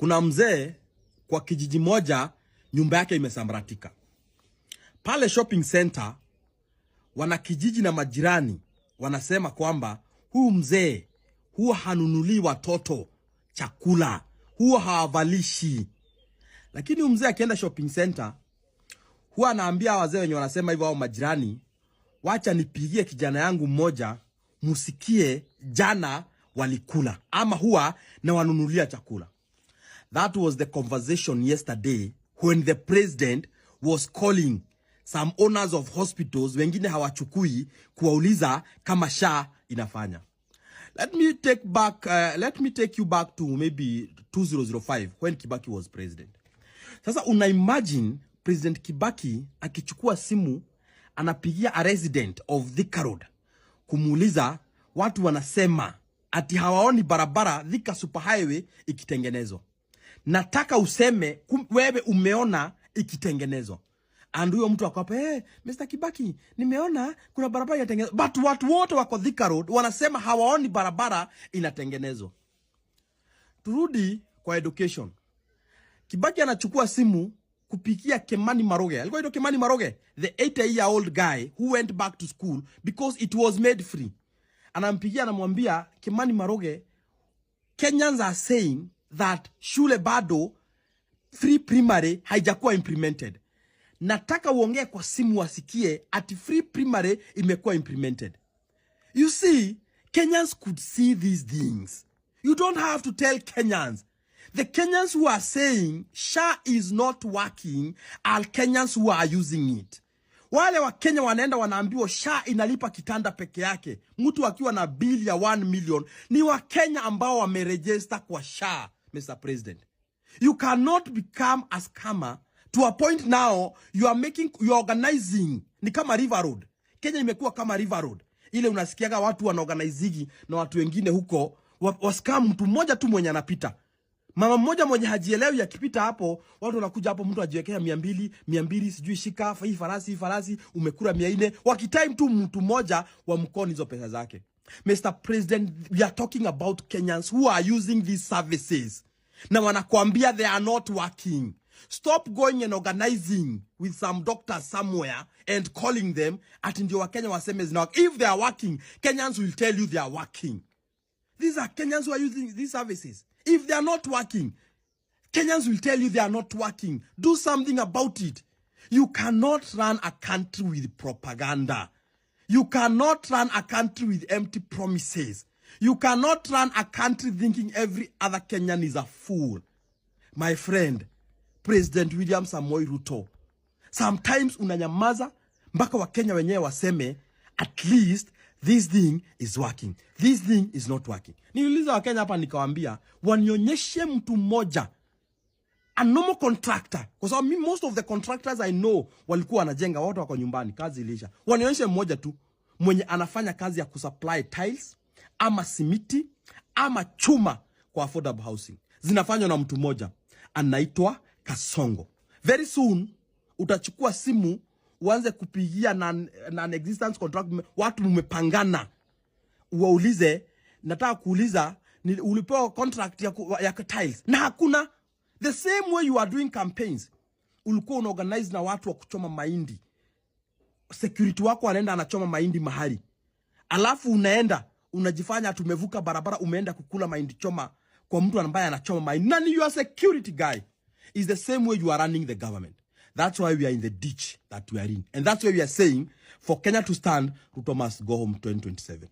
Kuna mzee kwa kijiji moja nyumba yake imesambaratika. Pale shopping center wana kijiji na majirani wanasema kwamba huyu mzee huwa hanunulii watoto chakula, huwa hawavalishi. Lakini huyu mzee akienda shopping center huwa anaambia wazee wenye wanasema hivyo au majirani, wacha nipigie kijana yangu mmoja musikie jana walikula, ama huwa na wanunulia chakula. That was the conversation yesterday when the president was calling some owners of hospitals wengine hawachukui kuwauliza kama SHA inafanya. Let me take you back to maybe 2005 when Kibaki was president. Sasa una imagine President Kibaki akichukua simu anapigia a resident of Thika Road kumuuliza watu wanasema ati hawaoni barabara Thika Superhighway ikitengenezwa. Nataka useme wewe umeona ikitengenezwa. And huyo mtu akapa, Mr. Kibaki, nimeona kuna barabara inatengenezwa. But watu wote wako Thika Road wanasema hawaoni barabara inatengenezwa. Turudi kwa education. Kibaki anachukua simu kupikia Kemani Maroge. Alikuwa ito Kemani Maroge, the 80-year-old guy who went back to school because it was made free. Anampigia anamwambia Kemani Maroge, Kenyans are saying that shule bado free primary haijakuwa implemented. Nataka uongee kwa simu wasikie ati free primary imekuwa implemented. You see, Kenyans could see these things. You don't have to tell Kenyans. The Kenyans who are saying SHA is not working are Kenyans who are using it. Wale wa Kenya wanaenda wanaambiwa SHA inalipa kitanda peke yake, mtu akiwa na bill ya 1 million, ni wa Kenya ambao wameregister kwa SHA, Mr. President. You cannot become a scammer to a point now you are organizing. Ni kama River Road. Kenya imekuwa kama River Road. Ile unasikiaga watu wanaorganizigi na watu wengine huko wascam mtu mmoja tu mwenye anapita. Mama mmoja mwenye hajielewi akipita hapo, watu wanakuja hapo, mtu ajiwekea 200 sijui shika hii farasi umekura 400, wakitime tu mtu mmoja wa mkoni hizo pesa zake. Mr. President, we are talking about Kenyans who are using these services. Na wanakuambia they are not working. Stop going and organizing with some doctors somewhere and calling them ati ndio wa Kenya waseme zina work. If they are working, Kenyans will tell you they are working. These are Kenyans who are using these services. If they are not working, Kenyans will tell you they are not working. Do something about it. You cannot run a country with propaganda. You cannot run a country with empty promises. You cannot run a country thinking every other Kenyan is a fool. My friend, President William Samoei Ruto, sometimes unanyamaza mpaka wa Kenya wenyewe waseme at least this thing is working. This thing is not working. Niliuliza wa Kenya hapa nikawaambia wanionyeshe mtu mmoja, a normal contractor, because most of the contractors I know walikuwa wanajenga, watu wako nyumbani, kazi ilisha. Wanionyeshe mmoja tu mwenye anafanya kazi ya kusupply tiles ama simiti ama chuma kwa affordable housing. Zinafanywa na mtu mmoja anaitwa Kasongo. Very soon utachukua simu uanze kupigia non-existence contract, watu mmepangana, uwaulize, nataka kuuliza ulipewa contract ya tiles na hakuna. The same way you are doing campaigns, ulikuwa unaorganize na watu wa kuchoma mahindi, security wako anaenda anachoma mahindi mahali, alafu unaenda unajifanya tumevuka barabara, umeenda kukula mahindi choma kwa mtu ambaye anachoma mahindi. Nani you are security guy? Is the same way you are running the government. That's why we are in the ditch that we are in. And that's why we are saying for Kenya to stand, Ruto must go home 2027.